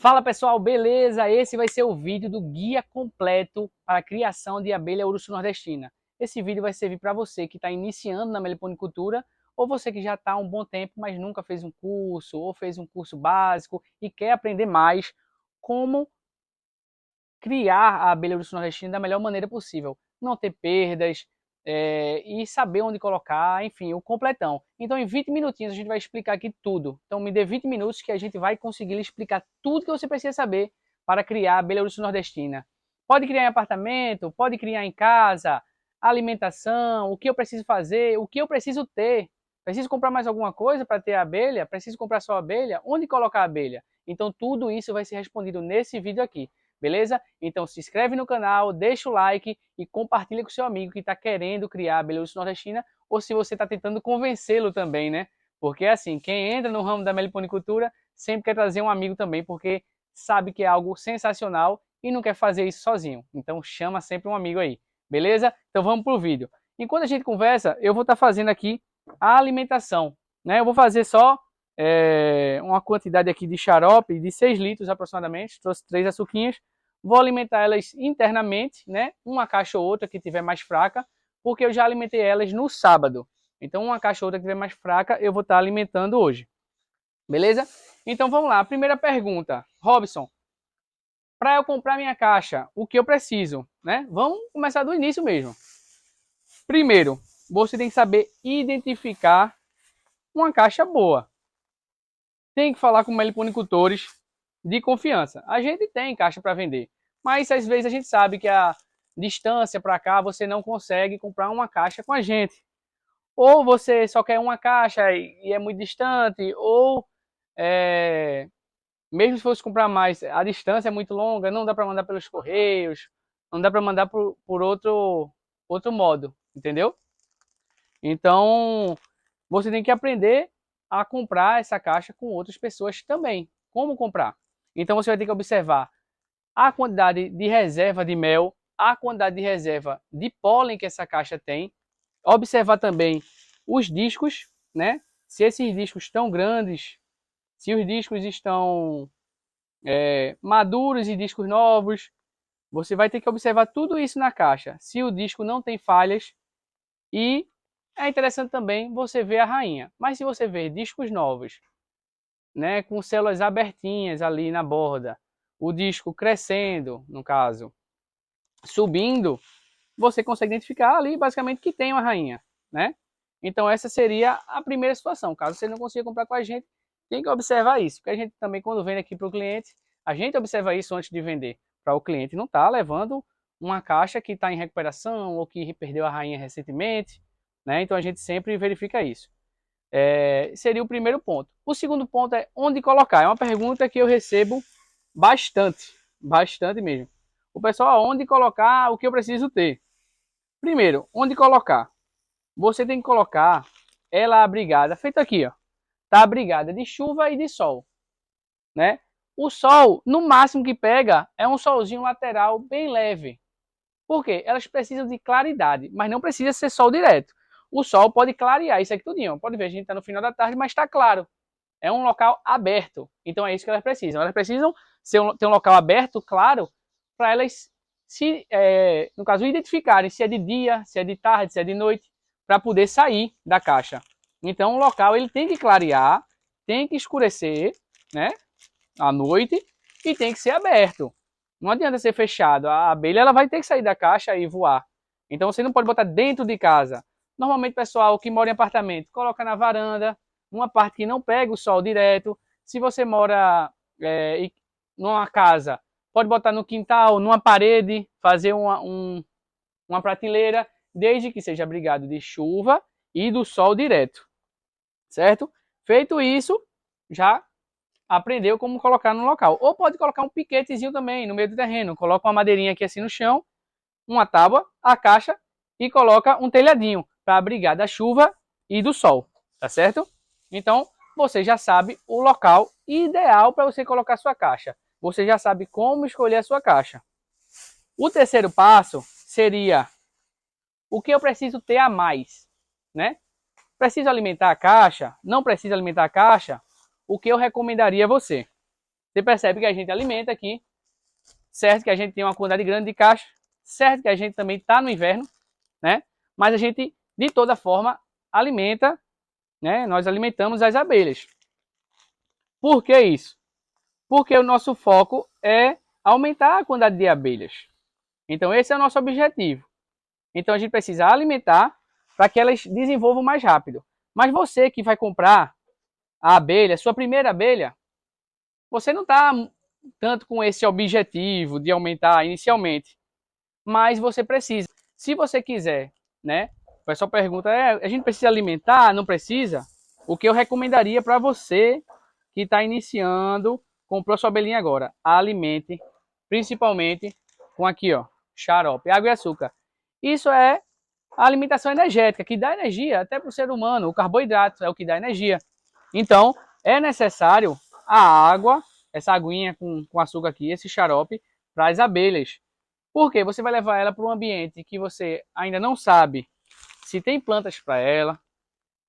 Fala pessoal, beleza? Esse vai ser o vídeo do guia completo para a criação de abelha urso nordestina. Esse vídeo vai servir para você que está iniciando na meliponicultura ou você que já está há um bom tempo, mas nunca fez um curso ou fez um curso básico e quer aprender mais como criar a abelha urso nordestina da melhor maneira possível. Não ter perdas e saber onde colocar, enfim, o completão. Então em 20 minutinhos a gente vai explicar aqui tudo. Então me dê 20 minutos que a gente vai conseguir lhe explicar tudo que você precisa saber para criar a abelha urso nordestina. Pode criar em apartamento, pode criar em casa, alimentação, o que eu preciso fazer, o que eu preciso ter. Preciso comprar mais alguma coisa para ter a abelha? Preciso comprar só a abelha? Onde colocar a abelha? Então tudo isso vai ser respondido nesse vídeo aqui. Beleza? Então se inscreve no canal, deixa o like e compartilha com seu amigo que está querendo criar a abelha urso nordestina ou se você está tentando convencê-lo também, né? Porque assim, quem entra no ramo da meliponicultura sempre quer trazer um amigo também, porque sabe que é algo sensacional e não quer fazer isso sozinho. Então chama sempre um amigo aí, beleza? Então vamos pro vídeo. Enquanto a gente conversa, eu vou estar fazendo aqui a alimentação, né? Eu vou fazer só uma quantidade aqui de xarope de 6 litros aproximadamente, trouxe 3 açuquinhas. Vou alimentar elas internamente, né? Uma caixa ou outra que tiver mais fraca, porque eu já alimentei elas no sábado. Então uma caixa ou outra que tiver mais fraca, eu vou estar alimentando hoje. Beleza? Então vamos lá, a primeira pergunta. Robson, para eu comprar minha caixa, o que eu preciso, né? Vamos começar do início mesmo. Primeiro, você tem que saber identificar uma caixa boa. Tem que falar com meliponicultores de confiança. A gente tem caixa para vender, mas às vezes a gente sabe que a distância para cá você não consegue comprar uma caixa com a gente. Ou você só quer uma caixa e é muito distante, ou mesmo se fosse comprar mais, a distância é muito longa, não dá para mandar pelos correios, não dá para mandar por outro modo, entendeu? Então, você tem que aprender a comprar essa caixa com outras pessoas também. Como comprar? Então você vai ter que observar a quantidade de reserva de mel, a quantidade de reserva de pólen que essa caixa tem. Observar também os discos, né? Se esses discos estão grandes, se os discos estão maduros e discos novos. Você vai ter que observar tudo isso na caixa. Se o disco não tem falhas e é interessante também você ver a rainha. Mas se você ver discos novos, né, com células abertinhas ali na borda, o disco crescendo, no caso, subindo, você consegue identificar ali basicamente que tem uma rainha, né? Então essa seria a primeira situação. Caso você não consiga comprar com a gente, tem que observar isso, porque a gente também quando vende aqui para o cliente, a gente observa isso antes de vender, para o cliente não estar levando uma caixa que está em recuperação ou que perdeu a rainha recentemente, né? Então a gente sempre verifica isso. Seria o primeiro ponto. O segundo ponto é onde colocar. É uma pergunta que eu recebo bastante, bastante mesmo. O pessoal, onde colocar o que eu preciso ter? Primeiro, onde colocar? Você tem que colocar ela abrigada, feito aqui, ó. Tá abrigada de chuva e de sol, né? O sol, no máximo que pega, é um solzinho lateral bem leve. Por quê? Elas precisam de claridade, mas não precisa ser sol direto. O sol pode clarear isso aqui tudinho. Pode ver, a gente está no final da tarde, mas está claro. É um local aberto. Então é isso que elas precisam. Elas precisam ter um local aberto, claro, para elas no caso, identificarem se é de dia, se é de tarde, se é de noite, para poder sair da caixa. Então o local ele tem que clarear, tem que escurecer, né, à noite e tem que ser aberto. Não adianta ser fechado. A abelha ela vai ter que sair da caixa e voar. Então você não pode botar dentro de casa. Normalmente, pessoal que mora em apartamento, coloca na varanda, uma parte que não pega o sol direto. Se você mora numa casa, pode botar no quintal, numa parede, fazer uma prateleira, desde que seja abrigado de chuva e do sol direto, certo? Feito isso, já aprendeu como colocar no local. Ou pode colocar um piquetezinho também no meio do terreno. Coloca uma madeirinha aqui assim no chão, uma tábua, a caixa e coloca um telhadinho para abrigar da chuva e do sol, tá certo? Então, você já sabe o local ideal para você colocar sua caixa. Você já sabe como escolher a sua caixa. O terceiro passo seria o que eu preciso ter a mais, né? Preciso alimentar a caixa? Não preciso alimentar a caixa? O que eu recomendaria a você? Você percebe que a gente alimenta aqui, certo que a gente tem uma quantidade grande de caixa, certo que a gente também está no inverno, né? Mas a gente, de toda forma, alimenta, né? Nós alimentamos as abelhas. Por que isso? Porque o nosso foco é aumentar a quantidade de abelhas. Então esse é o nosso objetivo. Então a gente precisa alimentar para que elas desenvolvam mais rápido. Mas você que vai comprar a abelha, sua primeira abelha, você não está tanto com esse objetivo de aumentar inicialmente, mas você precisa. Se você quiser, né? O pessoal pergunta, a gente precisa alimentar? Não precisa? O que eu recomendaria para você que está iniciando, comprou sua abelhinha agora, alimente, principalmente com aqui, ó, xarope, água e açúcar. Isso é a alimentação energética, que dá energia até para o ser humano. O carboidrato é o que dá energia. Então, é necessário a água, essa aguinha com açúcar aqui, esse xarope, para as abelhas. Por quê? Você vai levar ela para um ambiente que você ainda não sabe se tem plantas para ela.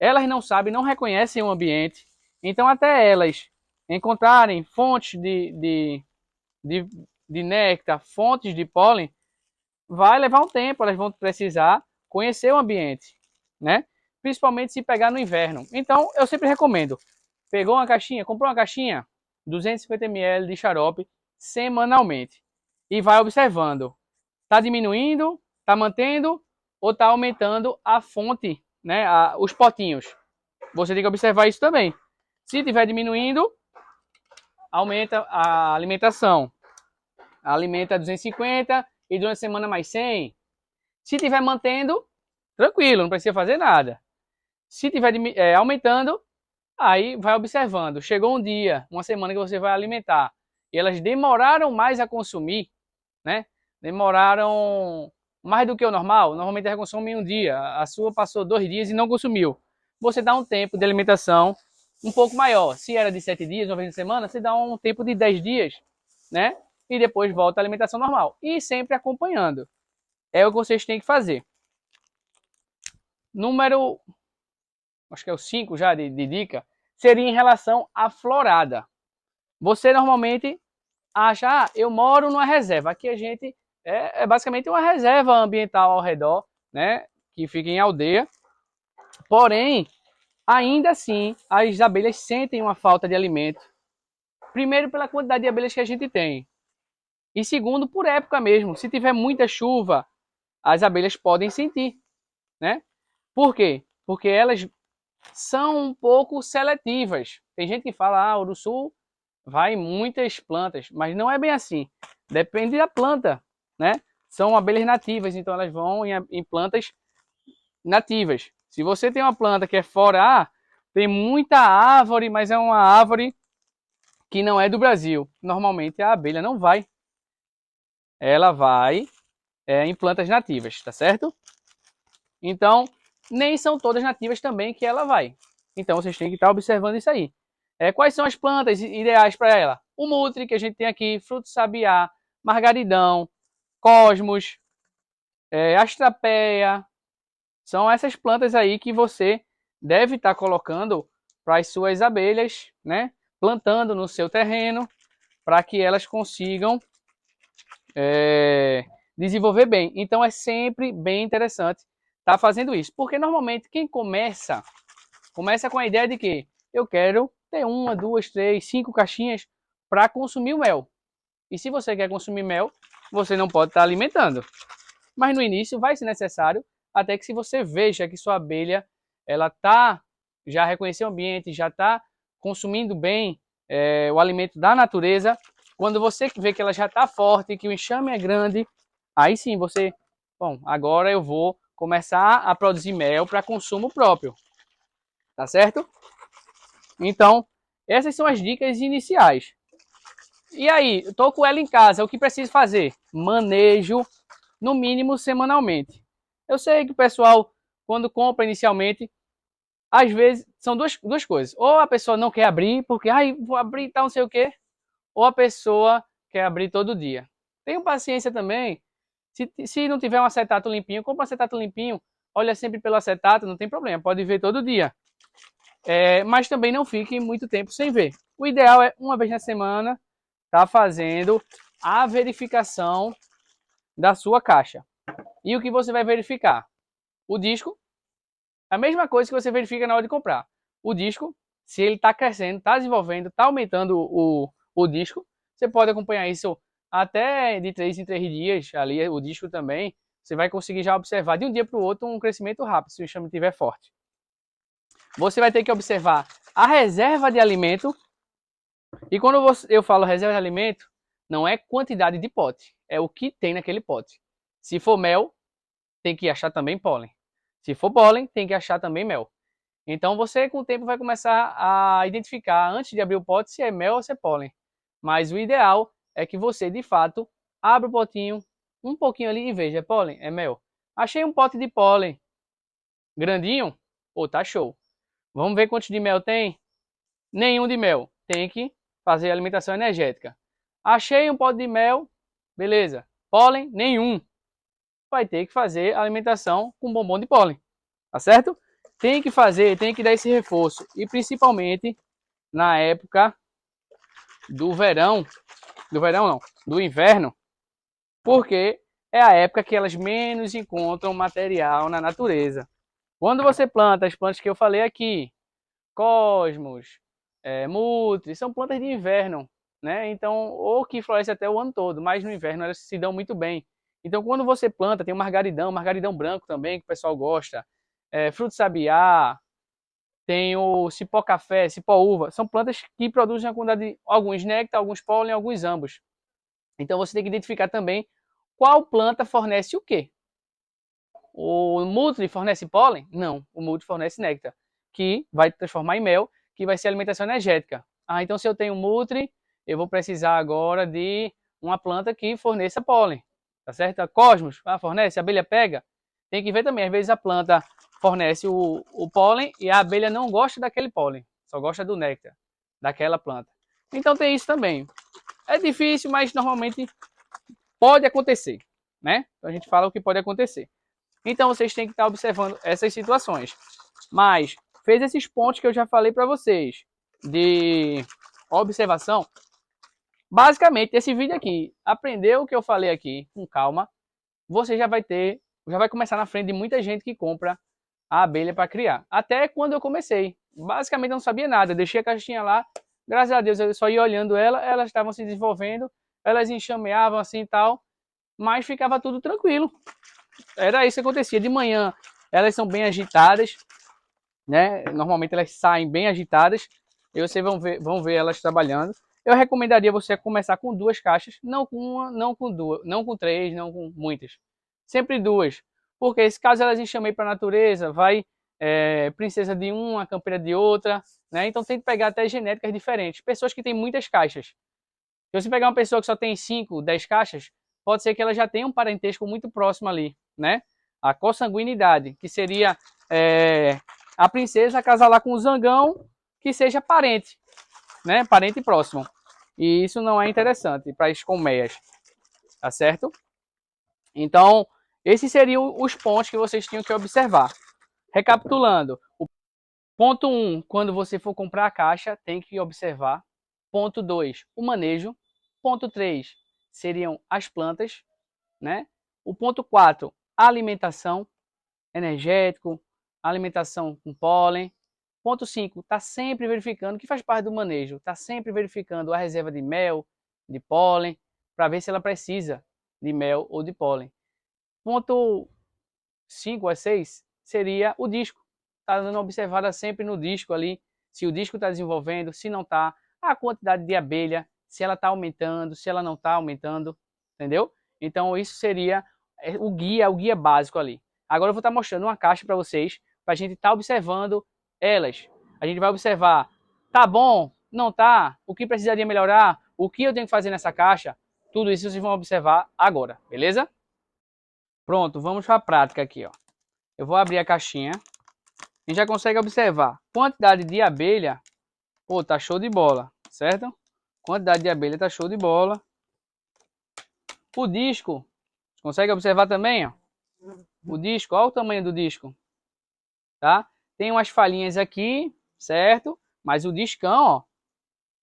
Elas não sabem, não reconhecem o ambiente. Então, até elas encontrarem fontes de néctar, fontes de pólen, vai levar um tempo. Elas vão precisar conhecer o ambiente, né? Principalmente se pegar no inverno. Então, eu sempre recomendo. Pegou uma caixinha, comprou uma caixinha, 250 ml de xarope semanalmente. E vai observando. Está diminuindo, está mantendo ou está aumentando a fonte, né? Os potinhos. Você tem que observar isso também. Se estiver diminuindo, aumenta a alimentação. Alimenta 250 e durante a semana mais 100. Se estiver mantendo, tranquilo, não precisa fazer nada. Se estiver aumentando, aí vai observando. Chegou um dia, uma semana que você vai alimentar e elas demoraram mais a consumir, né? Demoraram mais do que o normal. Normalmente ela consome em um dia. A sua passou 2 dias e não consumiu. Você dá um tempo de alimentação um pouco maior. Se era de 7 dias, uma vez na semana, você dá um tempo de 10 dias, né? E depois volta à alimentação normal. E sempre acompanhando. É o que vocês têm que fazer. Número, acho que é o 5 já de dica, seria em relação à florada. Você normalmente acha, eu moro numa reserva. Aqui a gente é basicamente uma reserva ambiental ao redor, né? Que fica em aldeia. Porém, ainda assim, as abelhas sentem uma falta de alimento. Primeiro, pela quantidade de abelhas que a gente tem. E segundo, por época mesmo. Se tiver muita chuva, as abelhas podem sentir, né? Por quê? Porque elas são um pouco seletivas. Tem gente que fala, ah, Uruçu vai em muitas plantas, mas não é bem assim. Depende da planta, né? São abelhas nativas, então elas vão em plantas nativas. Se você tem uma planta que é fora, tem muita árvore, mas é uma árvore que não é do Brasil. Normalmente a abelha não vai. Ela vai em plantas nativas, tá certo? Então, nem são todas nativas também que ela vai. Então, vocês têm que estar observando isso aí. Quais são as plantas ideais para ela? O mutre, que a gente tem aqui, fruto sabiá, margaridão, cosmos, astrapeia. São essas plantas aí que você deve estar colocando para as suas abelhas, né? Plantando no seu terreno, para que elas consigam desenvolver bem. Então, é sempre bem interessante estar fazendo isso. Porque, normalmente, quem começa com a ideia de que eu quero ter 1, 2, 3, 5 caixinhas para consumir o mel. E se você quer consumir mel, você não pode estar alimentando. Mas no início vai ser necessário, até que se você veja que sua abelha ela já reconheceu o ambiente, já está consumindo bem o alimento da natureza, quando você vê que ela já está forte, que o enxame é grande, aí sim você, bom, agora eu vou começar a produzir mel para consumo próprio. Tá certo? Então, essas são as dicas iniciais. E aí, eu tô com ela em casa, o que preciso fazer? Manejo, no mínimo, semanalmente. Eu sei que o pessoal, quando compra inicialmente, às vezes, são duas coisas. Ou a pessoa não quer abrir, porque, vou abrir e tal, não sei o quê. Ou a pessoa quer abrir todo dia. Tenham paciência também. Se não tiver um acetato limpinho, compra um acetato limpinho. Olha sempre pelo acetato, não tem problema, pode ver todo dia. Mas também não fique muito tempo sem ver. O ideal é uma vez na semana, está fazendo a verificação da sua caixa. E o que você vai verificar? O disco, a mesma coisa que você verifica na hora de comprar. O disco, se ele está crescendo, está desenvolvendo, está aumentando o disco, você pode acompanhar isso até de 3 em 3 dias, ali o disco também, você vai conseguir já observar de um dia para o outro um crescimento rápido, se o enxame estiver forte. Você vai ter que observar a reserva de alimento, e quando eu falo reserva de alimento, não é quantidade de pote, é o que tem naquele pote. Se for mel, tem que achar também pólen. Se for pólen, tem que achar também mel. Então você com o tempo vai começar a identificar antes de abrir o pote se é mel ou se é pólen. Mas o ideal é que você de fato abra o potinho um pouquinho ali e veja, é pólen, é mel. Achei um pote de pólen grandinho, pô, tá show. Vamos ver quantos de mel tem? Nenhum de mel. Tem que fazer alimentação energética. Achei um pote de mel, beleza. Pólen, nenhum. Vai ter que fazer alimentação com bombom de pólen, tá certo? Tem que fazer, tem que dar esse reforço. E principalmente na época do verão não, do inverno, porque é a época que elas menos encontram material na natureza. Quando você planta as plantas que eu falei aqui, cosmos, mutri, são plantas de inverno, né? Então, ou que florescem até o ano todo, mas no inverno elas se dão muito bem. Então, quando você planta, tem o margaridão branco também, que o pessoal gosta, fruto sabiá, tem o cipó-café, cipó-uva, são plantas que produzem a quantidade, alguns néctar, alguns pólen, alguns ambos. Então, você tem que identificar também qual planta fornece o quê. O mutri fornece pólen? Não, o mutri fornece néctar, que vai transformar em mel, que vai ser alimentação energética. Ah, então se eu tenho mutri, eu vou precisar agora de uma planta que forneça pólen, tá certo? A cosmos, fornece, a abelha pega. Tem que ver também, às vezes a planta fornece o pólen e a abelha não gosta daquele pólen, só gosta do néctar daquela planta. Então tem isso também. É difícil, mas normalmente pode acontecer, né? Então a gente fala o que pode acontecer. Então vocês têm que estar observando essas situações. Mas fez esses pontos que eu já falei para vocês de observação. Basicamente, esse vídeo aqui, aprendeu o que eu falei aqui com calma, você já vai começar na frente de muita gente que compra a abelha para criar. Até quando eu comecei, basicamente eu não sabia nada, eu deixei a caixinha lá, graças a Deus eu só ia olhando ela, elas estavam se desenvolvendo, elas enxameavam assim e tal, mas ficava tudo tranquilo. Era isso que acontecia. De manhã elas são bem agitadas, né? Normalmente elas saem bem agitadas. E vocês vão ver elas trabalhando. Eu recomendaria você começar com 2 caixas, não com uma, não com duas, não com 3, não com muitas. Sempre 2. Porque se caso elas enxamem para a natureza, vai princesa de uma, campeira de outra, né? Então tem que pegar até genéticas diferentes. Pessoas que têm muitas caixas. Se você pegar uma pessoa que só tem 5, 10 caixas, pode ser que ela já tenha um parentesco muito próximo ali, né? A consanguinidade, que seria a princesa acasalar com o zangão, que seja parente, né? Parente próximo. E isso não é interessante para as colmeias, tá certo? Então, esses seriam os pontos que vocês tinham que observar. Recapitulando, o ponto 1, quando você for comprar a caixa, tem que observar. Ponto 2, o manejo. Ponto 3, seriam as plantas, né? O ponto 4, a alimentação, energético, alimentação com pólen. Ponto 5, está sempre verificando, que faz parte do manejo, está sempre verificando a reserva de mel, de pólen, para ver se ela precisa de mel ou de pólen. Ponto 5 a 6 seria o disco. Está dando uma observada sempre no disco ali, se o disco está desenvolvendo, se não está, a quantidade de abelha, se ela está aumentando, se ela não está aumentando, entendeu? Então isso seria o guia básico ali. Agora eu vou estar mostrando uma caixa para vocês, para a gente estar observando elas. A gente vai observar, tá bom, não tá, o que precisaria melhorar, o que eu tenho que fazer nessa caixa, tudo isso vocês vão observar agora, beleza? Pronto, vamos para a prática aqui, ó. Eu vou abrir a caixinha. A gente já consegue observar quantidade de abelha. Pô, tá show de bola, certo? Quantidade de abelha tá show de bola. O disco, consegue observar também, ó? O disco, olha o tamanho do disco, tá? Tem umas falhinhas aqui, certo? Mas o discão, ó,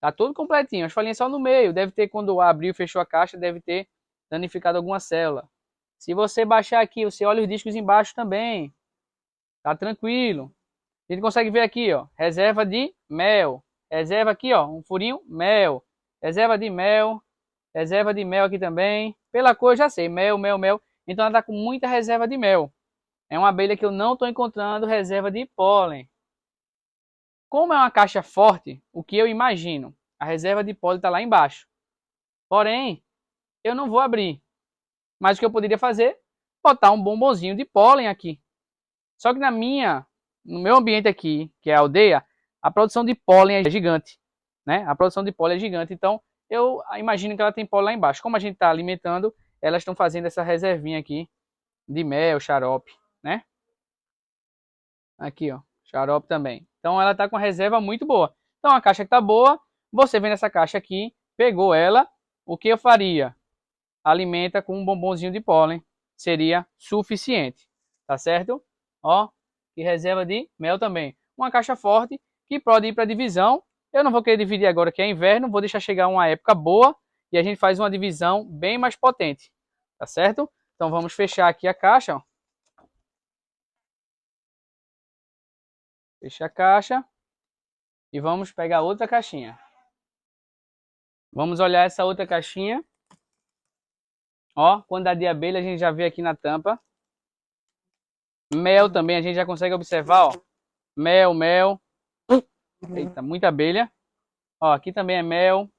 Tá todo completinho. As folhinhas só no meio. Deve ter, quando abriu e fechou a caixa, deve ter danificado alguma célula. Se você baixar aqui, você olha os discos embaixo também. Tá tranquilo. A gente consegue ver aqui, ó. Reserva de mel. Reserva aqui, ó. Um furinho, mel. Reserva de mel. Reserva de mel aqui também. Pela cor eu já sei. Mel, mel, mel. Então ela tá com muita reserva de mel. É uma abelha que eu não estou encontrando reserva de pólen. Como é uma caixa forte, o que eu imagino? A reserva de pólen está lá embaixo. Porém, eu não vou abrir. Mas o que eu poderia fazer? Botar um bombonzinho de pólen aqui. Só que no meu ambiente aqui, que é a aldeia, a produção de pólen é gigante. Né? A produção de pólen é gigante. Então, eu imagino que ela tem pólen lá embaixo. Como a gente está alimentando, elas estão fazendo essa reservinha aqui de mel, xarope, né? Aqui, ó, xarope também. Então ela tá com reserva muito boa. Então a caixa que tá boa, você vem nessa caixa aqui, pegou ela, o que eu faria? Alimenta com um bombonzinho de pólen, seria suficiente, tá certo? Ó, e reserva de mel também. Uma caixa forte que pode ir para divisão. Eu não vou querer dividir agora que é inverno, vou deixar chegar uma época boa e a gente faz uma divisão bem mais potente, tá certo? Então vamos fechar aqui a caixa, ó. Fecha a caixa e vamos pegar outra caixinha. Vamos olhar essa outra caixinha. Ó, quantidade de abelha a gente já vê aqui na tampa. Mel também a gente já consegue observar, ó. Mel, mel. Eita, muita abelha. Ó, aqui também é mel.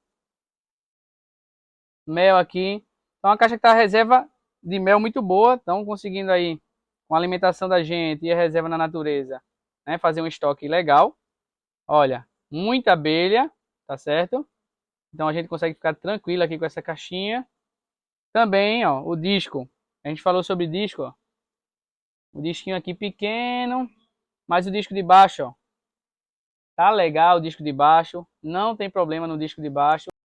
Mel aqui. Então a caixa que tá a reserva de mel muito boa. Estão conseguindo aí, com a alimentação da gente e a reserva na natureza, né, fazer um estoque legal. Olha, muita abelha, tá certo? Então a gente consegue ficar tranquilo aqui com essa caixinha. Também, ó, o disco. A gente falou sobre disco, ó. O disquinho aqui pequeno, mas o disco de baixo, ó, tá legal o disco de baixo, não tem problema no disco de baixo.